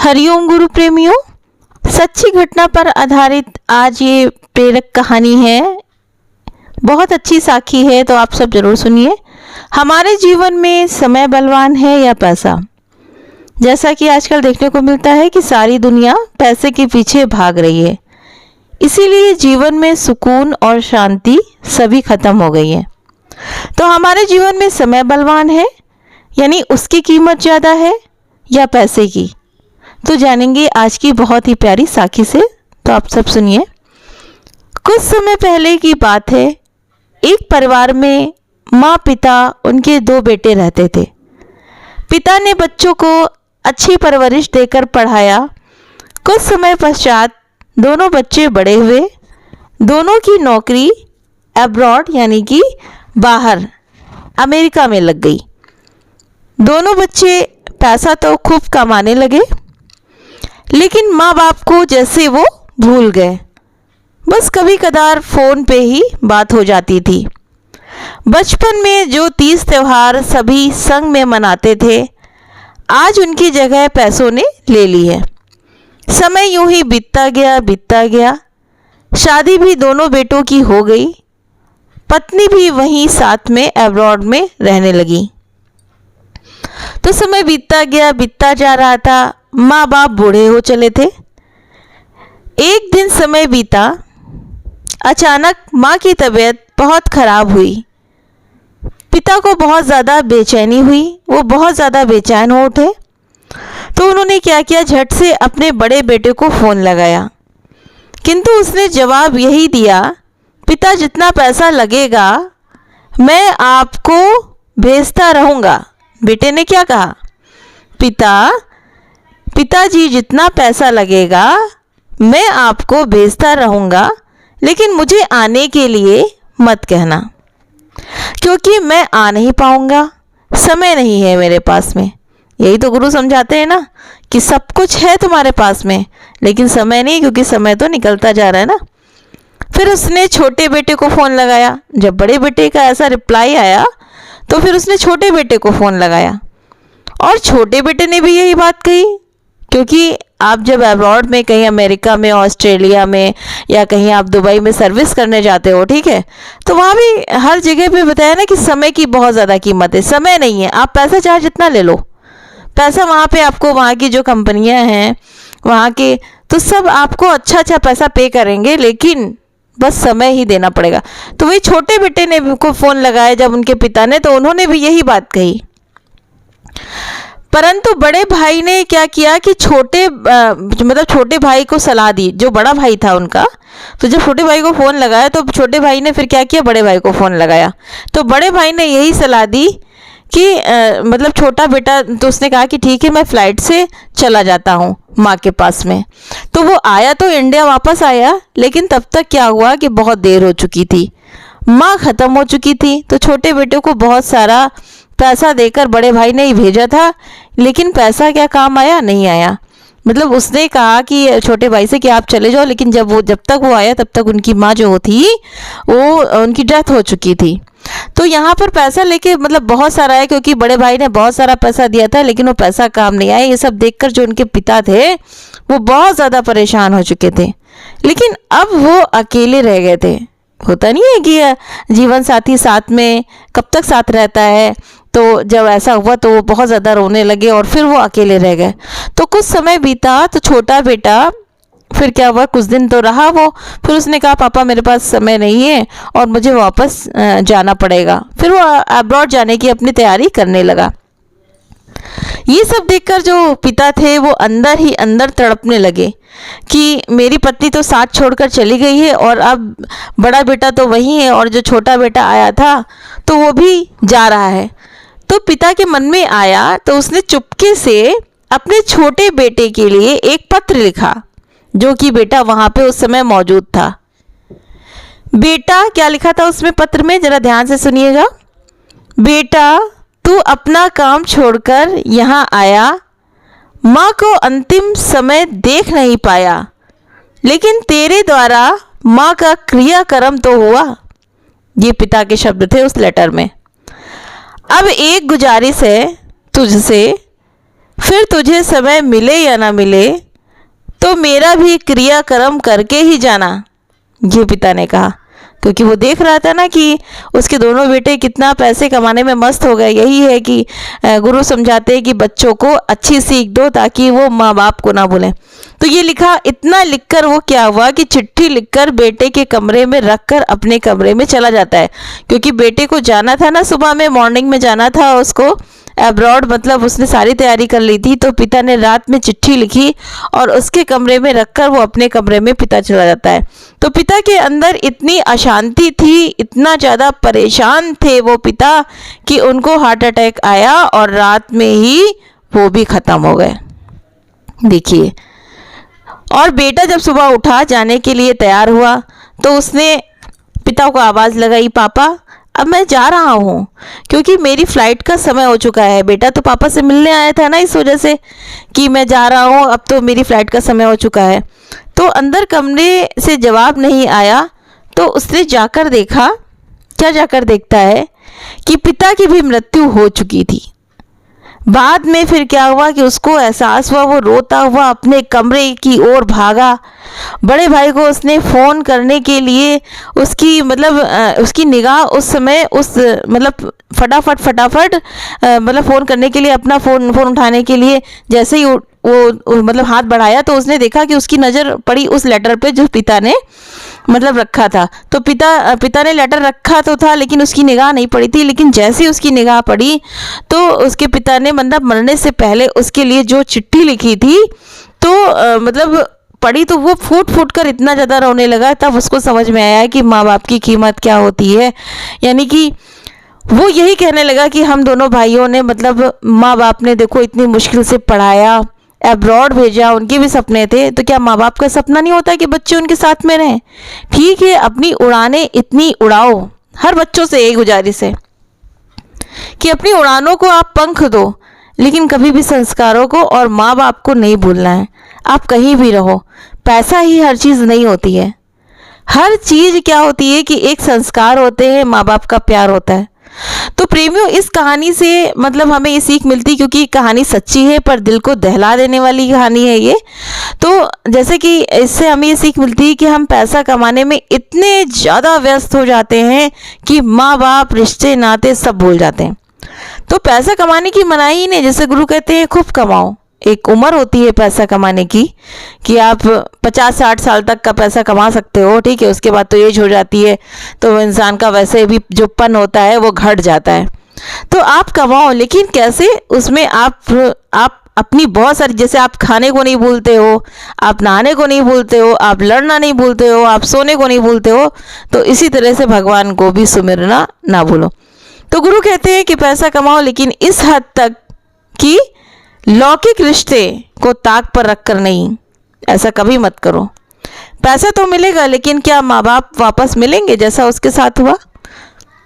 हरिओम गुरु प्रेमियों, सच्ची घटना पर आधारित आज ये प्रेरक कहानी है। बहुत अच्छी साखी है, तो आप सब जरूर सुनिए। हमारे जीवन में समय बलवान है या पैसा? जैसा कि आजकल देखने को मिलता है कि सारी दुनिया पैसे के पीछे भाग रही है, इसीलिए जीवन में सुकून और शांति सभी खत्म हो गई है। तो हमारे जीवन में समय बलवान है, यानी उसकी कीमत ज़्यादा है या पैसे की? तो जानेंगे आज की बहुत ही प्यारी साखी से। तो आप सब सुनिए। कुछ समय पहले की बात है। एक परिवार में माँ, पिता, उनके 2 बेटे रहते थे। पिता ने बच्चों को अच्छी परवरिश देकर पढ़ाया। कुछ समय पश्चात दोनों बच्चे बड़े हुए। दोनों की नौकरी अब्रॉड यानी कि बाहर अमेरिका में लग गई। दोनों बच्चे पैसा तो खूब कमाने लगे, लेकिन माँ बाप को जैसे वो भूल गए। बस कभी कदार फ़ोन पे ही बात हो जाती थी। बचपन में जो तीज त्यौहार सभी संग में मनाते थे, आज उनकी जगह पैसों ने ले ली है। समय यूं ही बीतता गया। शादी भी दोनों बेटों की हो गई। पत्नी भी वहीं साथ में अब्रॉड में रहने लगी। तो समय बीतता जा रहा था। माँ बाप बूढ़े हो चले थे। एक दिन समय बीता। अचानक माँ की तबीयत बहुत खराब हुई। पिता को बहुत ज़्यादा बेचैनी हुई। वो बहुत ज़्यादा बेचैन हो उठे। तो उन्होंने क्या किया, झट से अपने बड़े बेटे को फ़ोन लगाया, किंतु उसने जवाब यही दिया, पिता जितना पैसा लगेगा मैं आपको भेजता रहूँगा। बेटे ने क्या कहा, पिताजी जितना पैसा लगेगा मैं आपको भेजता रहूँगा, लेकिन मुझे आने के लिए मत कहना, क्योंकि मैं आ नहीं पाऊँगा, समय नहीं है मेरे पास में। यही तो गुरु समझाते हैं ना कि सब कुछ है तुम्हारे पास में, लेकिन समय नहीं, क्योंकि समय तो निकलता जा रहा है ना। फिर उसने छोटे बेटे को फ़ोन लगाया। जब बड़े बेटे का ऐसा रिप्लाई आया तो फिर उसने छोटे बेटे को फ़ोन लगाया, और छोटे बेटे ने भी यही बात कही, क्योंकि आप जब अब्रॉड में कहीं अमेरिका में, ऑस्ट्रेलिया में या कहीं आप दुबई में सर्विस करने जाते हो, ठीक है, तो वहाँ भी हर जगह पे बताया ना कि समय की बहुत ज़्यादा कीमत है। समय नहीं है, आप पैसा चाहे जितना ले लो, पैसा वहाँ पे आपको, वहाँ की जो कंपनियाँ हैं वहाँ के, तो सब आपको अच्छा पैसा पे करेंगे, लेकिन बस समय ही देना पड़ेगा। तो वही छोटे बेटे ने को फ़ोन लगाया जब उनके पिता ने, तो उन्होंने भी यही बात कही। परंतु बड़े भाई ने क्या किया कि छोटे भाई को सलाह दी, जो बड़ा भाई था उनका। तो जब छोटे भाई को फ़ोन लगाया तो छोटे भाई ने फिर क्या किया, बड़े भाई को फ़ोन लगाया। तो बड़े भाई ने यही सलाह दी कि छोटा बेटा, तो उसने कहा कि ठीक है मैं फ़्लाइट से चला जाता हूँ माँ के पास में। तो वो आया, तो इंडिया वापस आया, लेकिन तब तक क्या हुआ कि बहुत देर हो चुकी थी, माँ ख़त्म हो चुकी थी। तो छोटे बेटे को बहुत सारा पैसा देकर बड़े भाई ने ही भेजा था, लेकिन पैसा क्या काम आया, नहीं आया। उसने कहा कि छोटे भाई से कि आप चले जाओ, लेकिन जब तक वो आया तब तक उनकी माँ जो थी वो उनकी डेथ हो चुकी थी। तो यहाँ पर पैसा लेके बहुत सारा है, क्योंकि बड़े भाई ने बहुत सारा पैसा दिया था, लेकिन वो पैसा काम नहीं आया। ये सब देखकर जो उनके पिता थे वो बहुत ज़्यादा परेशान हो चुके थे, लेकिन अब वो अकेले रह गए थे। होता नहीं है कि जीवन साथी साथ में कब तक साथ रहता है, तो जब ऐसा हुआ तो वो बहुत ज़्यादा रोने लगे और फिर वो अकेले रह गए। तो कुछ समय बीता, तो छोटा बेटा फिर क्या हुआ, कुछ दिन तो रहा वो, फिर उसने कहा पापा मेरे पास समय नहीं है और मुझे वापस जाना पड़ेगा। फिर वो अब्रॉड जाने की अपनी तैयारी करने लगा। ये सब देखकर जो पिता थे वो अंदर ही अंदर तड़पने लगे कि मेरी पत्नी तो साथ छोड़कर चली गई है, और अब बड़ा बेटा तो वही है, और जो छोटा बेटा आया था तो वो भी जा रहा है। तो पिता के मन में आया, तो उसने चुपके से अपने छोटे बेटे के लिए एक पत्र लिखा, जो कि बेटा वहाँ पे उस समय मौजूद था। बेटा क्या लिखा था उसमें पत्र में, जरा ध्यान से सुनिएगा। बेटा तू अपना काम छोड़कर यहाँ आया, माँ को अंतिम समय देख नहीं पाया, लेकिन तेरे द्वारा माँ का क्रियाकर्म तो हुआ। ये पिता के शब्द थे उस लेटर में। अब एक गुजारिश है तुझसे, फिर तुझे समय मिले या ना मिले तो मेरा भी क्रियाक्रम करके ही जाना, ये पिता ने कहा। क्योंकि वो देख रहा था ना कि उसके दोनों बेटे कितना पैसे कमाने में मस्त हो गए। यही है कि गुरु समझाते हैं कि बच्चों को अच्छी सीख दो ताकि वो माँ बाप को ना भूलें। तो ये लिखा, इतना लिखकर वो क्या हुआ कि चिट्ठी लिखकर बेटे के कमरे में रखकर अपने कमरे में चला जाता है। क्योंकि बेटे को जाना था ना, सुबह में मॉर्निंग में जाना था उसको अब्रॉड, मतलब उसने सारी तैयारी कर ली थी। तो पिता ने रात में चिट्ठी लिखी और उसके कमरे में रखकर वो अपने कमरे में पिता चला जाता है। तो पिता के अंदर इतनी अशांति थी, इतना ज़्यादा परेशान थे वो पिता कि उनको हार्ट अटैक आया और रात में ही वो भी ख़त्म हो गए। देखिए, और बेटा जब सुबह उठा जाने के लिए तैयार हुआ तो उसने पिता को आवाज़ लगाई, पापा अब मैं जा रहा हूँ क्योंकि मेरी फ़्लाइट का समय हो चुका है। बेटा तो पापा से मिलने आया था ना, इस वजह से कि मैं जा रहा हूँ, अब तो मेरी फ़्लाइट का समय हो चुका है। तो अंदर कमरे से जवाब नहीं आया तो उसने जाकर देखा, क्या जाकर देखता है कि पिता की भी मृत्यु हो चुकी थी। बाद में फिर क्या हुआ कि उसको एहसास हुआ, वो रोता हुआ अपने कमरे की ओर भागा। बड़े भाई को उसने फ़ोन करने के लिए उसकी निगाह उस समय फटाफट मतलब फ़ोन करने के लिए अपना फ़ोन उठाने के लिए जैसे ही वो हाथ बढ़ाया तो उसने देखा कि उसकी नज़र पड़ी उस लेटर पे जो पिता ने रखा था। तो पिता ने लेटर रखा तो था लेकिन उसकी निगाह नहीं पड़ी थी। लेकिन जैसे ही उसकी निगाह पड़ी तो उसके पिता ने मरने से पहले उसके लिए जो चिट्ठी लिखी थी तो पढ़ी तो वो फूट कर इतना ज़्यादा रोने लगा। तब उसको समझ में आया कि माँ बाप की कीमत क्या होती है। यानी कि वो यही कहने लगा कि हम दोनों भाइयों ने माँ बाप ने देखो इतनी मुश्किल से पढ़ाया, अब्रॉड भेजा, उनके भी सपने थे। तो क्या माँ बाप का सपना नहीं होता कि बच्चे उनके साथ में रहें? ठीक है, अपनी उड़ानें इतनी उड़ाओ। हर बच्चों से यही गुजारिश है कि अपनी उड़ानों को आप पंख दो, लेकिन कभी भी संस्कारों को और माँ बाप को नहीं भूलना है। आप कहीं भी रहो, पैसा ही हर चीज़ नहीं होती है। हर चीज़ क्या होती है कि एक संस्कार होते हैं, माँ बाप का प्यार होता है। तो प्रेमियों, इस कहानी से हमें ये सीख मिलती, क्योंकि कहानी सच्ची है पर दिल को दहला देने वाली कहानी है ये। तो जैसे कि इससे हमें ये सीख मिलती है कि हम पैसा कमाने में इतने ज़्यादा व्यस्त हो जाते हैं कि माँ बाप, रिश्ते नाते सब भूल जाते हैं। तो पैसा कमाने की मनाही ही नहीं, जैसे गुरु कहते हैं खूब कमाओ। एक उम्र होती है पैसा कमाने की कि आप 50-60 साल तक का पैसा कमा सकते हो, ठीक है। उसके बाद तो एज हो जाती है तो इंसान का वैसे भी जो पन होता है वो घट जाता है। तो आप कमाओ, लेकिन कैसे? उसमें आप अपनी बहुत सारी, जैसे आप खाने को नहीं भूलते हो, आप नहाने को नहीं भूलते हो, आप लड़ना नहीं भूलते हो, आप सोने को नहीं भूलते हो, तो इसी तरह से भगवान को भी सुमिरना ना भूलो। तो गुरु कहते हैं कि पैसा कमाओ, लेकिन इस हद तक कि लौकिक रिश्ते को ताक पर रखकर नहीं। ऐसा कभी मत करो। पैसा तो मिलेगा, लेकिन क्या माँ बाप वापस मिलेंगे? जैसा उसके साथ हुआ,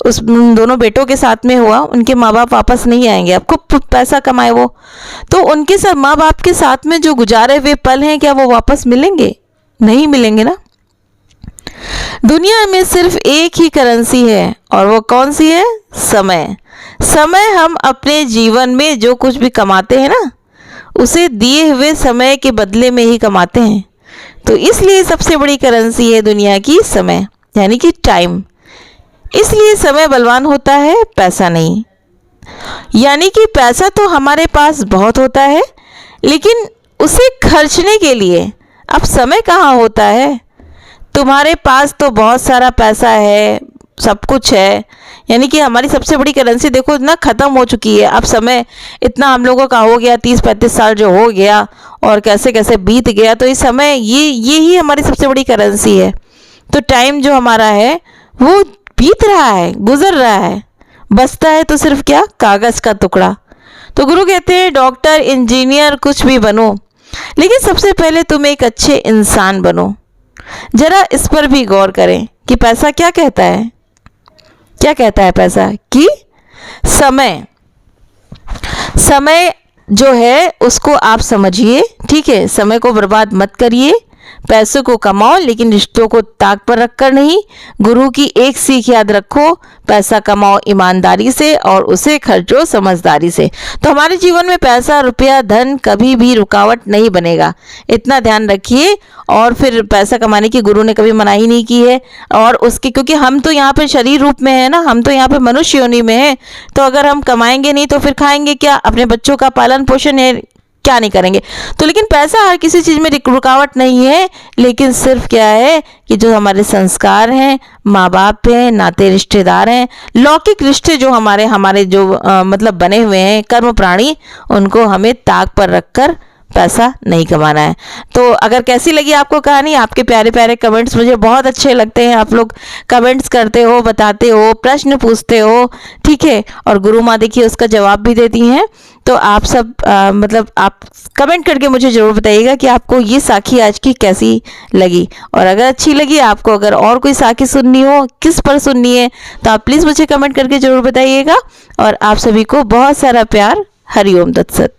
उस दोनों बेटों के साथ में हुआ, उनके माँ बाप वापस नहीं आएंगे। अब खूब पैसा कमाए वो, तो उनके साथ माँ बाप के साथ में जो गुजारे हुए पल हैं, क्या वो वापस मिलेंगे? नहीं मिलेंगे ना। दुनिया में सिर्फ एक ही करेंसी है, और वो कौन सी है? समय। समय हम अपने जीवन में जो कुछ भी कमाते हैं ना, उसे दिए हुए समय के बदले में ही कमाते हैं। तो इसलिए सबसे बड़ी करेंसी है दुनिया की समय, यानी कि टाइम। इसलिए समय बलवान होता है, पैसा नहीं। यानी कि पैसा तो हमारे पास बहुत होता है, लेकिन उसे खर्चने के लिए अब समय कहाँ होता है? तुम्हारे पास तो बहुत सारा पैसा है, सब कुछ है। यानी कि हमारी सबसे बड़ी करेंसी देखो ना ख़त्म हो चुकी है। अब समय इतना हम लोगों का हो गया, 30-35 साल जो हो गया और कैसे कैसे बीत गया। तो इस समय ये ही हमारी सबसे बड़ी करेंसी है। तो टाइम जो हमारा है वो बीत रहा है, गुजर रहा है, बचता है तो सिर्फ क्या? कागज़ का टुकड़ा। तो गुरु कहते हैं डॉक्टर, इंजीनियर, कुछ भी बनो, लेकिन सबसे पहले तुम एक अच्छे इंसान बनो। जरा इस पर भी गौर करें कि पैसा क्या कहता है। क्या कहता है पैसा? कि समय जो है उसको आप समझिए, ठीक है। समय को बर्बाद मत करिए, पैसों को कमाओ लेकिन रिश्तों को ताक पर रखकर नहीं। गुरु की एक सीख याद रखो, पैसा कमाओ ईमानदारी से और उसे खर्चो समझदारी से। तो हमारे जीवन में पैसा, रुपया, धन कभी भी रुकावट नहीं बनेगा, इतना ध्यान रखिए। और फिर पैसा कमाने की गुरु ने कभी मनाही नहीं की है। और उसकी, क्योंकि हम तो यहाँ पे शरीर रूप में है ना, हम तो यहाँ पे मनुष्य योनि में है, तो अगर हम कमाएंगे नहीं तो फिर खाएंगे क्या? अपने बच्चों का पालन पोषण है क्या नहीं करेंगे? तो लेकिन पैसा हर किसी चीज़ में रुकावट नहीं है, लेकिन सिर्फ क्या है कि जो हमारे संस्कार हैं, माँ बाप हैं, नाते रिश्तेदार हैं, लौकिक रिश्ते जो हमारे जो मतलब बने हुए हैं कर्म प्राणी, उनको हमें ताक पर रखकर पैसा नहीं कमाना है। तो अगर कैसी लगी आपको कहानी, आपके प्यारे प्यारे कमेंट्स मुझे बहुत अच्छे लगते हैं। आप लोग कमेंट्स करते हो, बताते हो, प्रश्न पूछते हो, ठीक है। और गुरु माँ देखिए उसका जवाब भी देती हैं। तो आप सब मतलब आप कमेंट करके मुझे ज़रूर बताइएगा कि आपको ये साखी आज की कैसी लगी। और अगर अच्छी लगी आपको, अगर और कोई साखी सुननी हो, किस पर सुननी है, तो आप प्लीज़ मुझे कमेंट करके ज़रूर बताइएगा। और आप सभी को बहुत सारा प्यार। हरिओम दत्सत।